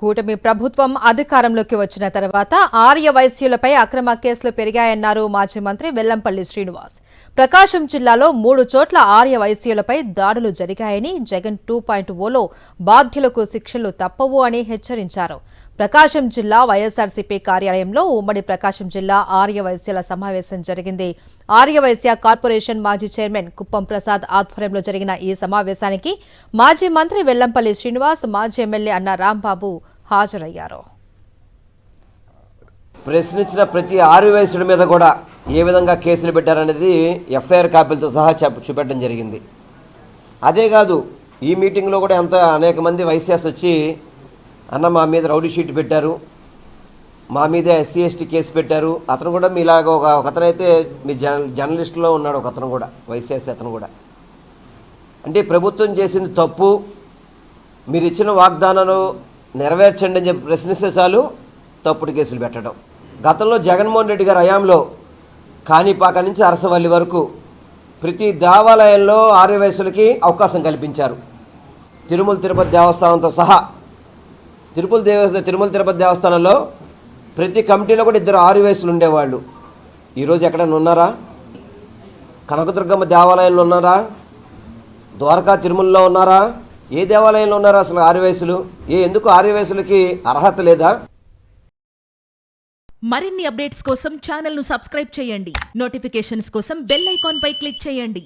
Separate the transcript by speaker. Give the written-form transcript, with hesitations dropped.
Speaker 1: కూటమి ప్రభుత్వం అధికారంలోకి వచ్చిన తర్వాత ఆర్య వైశ్యులపై అక్రమ కేసులు పెరిగాయన్నారు మాజీ మంత్రి వెల్లంపల్లి శ్రీనివాస్. ప్రకాశం జిల్లాలో 3 చోట్ల ఆర్య వైశ్యులపై దాడులు జరిగాయని, జగన్ 2.0లో బాధ్యులకు శిక్షలు తప్పవు అని హెచ్చరించారు. ప్రకాశం జిల్లా వైఎస్ఆర్సీపీ కార్యాలయంలో ఉమ్మడి ప్రకాశం జిల్లా ఆర్య వైశ్యుల సమావేశం జరిగింది. ఆర్య వైశ్య కార్పొరేషన్ మాజీ చైర్మన్ కుప్పం ప్రసాద్ ఆధ్వర్యంలో జరిగిన ఈ సమావేశానికి మాజీ మంత్రి వెల్లంపల్లి శ్రీనివాస్, మాజీ ఎమ్మెల్యే అన్న రాంబాబు హాజరయ్యారు.
Speaker 2: ప్రశ్నించిన ప్రతి ఆర్య వైశ్యుడి మీద కూడా ఏ విధంగా కేసులు పెట్టారనేది ఎఫ్ఐఆర్ కాపీలతో సహా చూపెట్టడం జరిగింది. అదే కాదు, ఈ మీటింగ్లో కూడా అనేక మంది వైశ్యాస్ వచ్చి అన్న మా మీద రౌడీ షీట్ పెట్టారు, మా మీద ఎస్సీ ఎస్టీ కేసు పెట్టారు. అతను కూడా మీలాగా ఒకతనైతే మీ జర్నలిస్టులో ఉన్నాడు, ఒక అతను కూడా వైశ్యాస్ అతను కూడా. అంటే ప్రభుత్వం చేసింది తప్పు, మీరు ఇచ్చిన వాగ్దానాలు నెరవేర్చండి అని చెప్పి ప్రశ్నిస్తే చాలు తప్పుడు కేసులు పెట్టడం. గతంలో జగన్మోహన్ రెడ్డి గారి హయాంలో కాణిపాక నుంచి అరసవల్లి వరకు ప్రతి దేవాలయంలో ఆర్య వైశ్యులకి అవకాశం కల్పించారు. తిరుమల తిరుపతి దేవస్థానంతో సహా తిరుమల తిరుపతి దేవస్థానంలో ప్రతి కమిటీలో కూడా 2 ఆర్య వైశ్యులు ఉండేవాళ్ళు. ఈరోజు ఎక్కడైనా ఉన్నారా? కనకదుర్గమ్మ దేవాలయంలో ఉన్నారా? ద్వారకా తిరుమలలో ఉన్నారా? ఏ దేవాలయంలో ఉన్నారా అసలు ఆర్య వైశ్యులు? ఎందుకు ఆర్య వైశ్యులకి అర్హత లేదా?
Speaker 3: మరిన్ని అప్డేట్స్ కోసం ఛానల్ ను సబ్స్క్రైబ్ చేయండి. నోటిఫికేషన్స్ కోసం బెల్ ఐకాన్ పై క్లిక్ చేయండి.